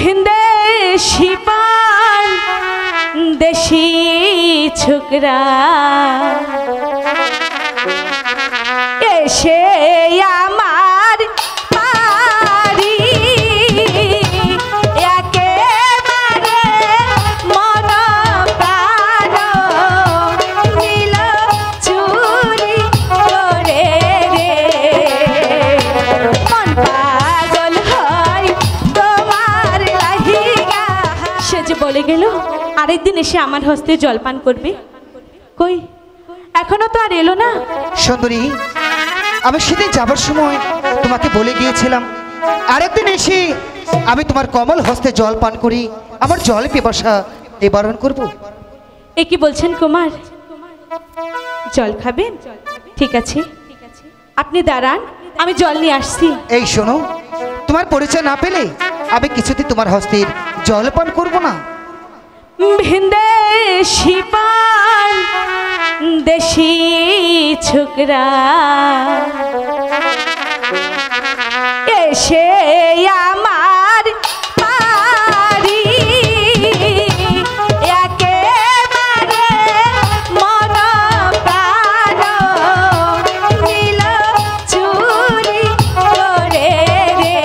ভিনদেশি পান দেশি ছোকরা এসে আমার বাড়ি একেবারে মন প্রাণ নিল চুরি করে রে মন পাগল হয় তোমার লাহিগা। সে যে বলে গেল আরেকদিন এসে আমার হস্তে জলপান করবে, কই এখনো তো আর এলো না। সুন্দরী, আমি সেদিন যাবার সময় তোমাকে বলে গিয়েছিলাম আরেকদিন এসে আমি তোমার কমল হস্তে জল পান করি, আমার জল পিপাসা নিবারণ করব। এ কি বলছেন কুমার, জল খাবেন? ঠিক আছে, আপনি দাঁড়ান, আমি জল নিয়ে আসছি। এই শোনো, তোমার পরিচয় না পেলে আমি কিছুতে তোমার হস্তের জল পান করবো না। ভিনদেশি পান দেশি ছোকরা এসে আমার বাড়ি একেবারে মন প্রাণ নিল চুরি করে রে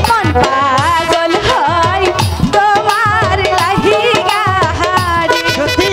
মন পাগল হয় তোমার লাহিগা। সত্যি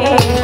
রে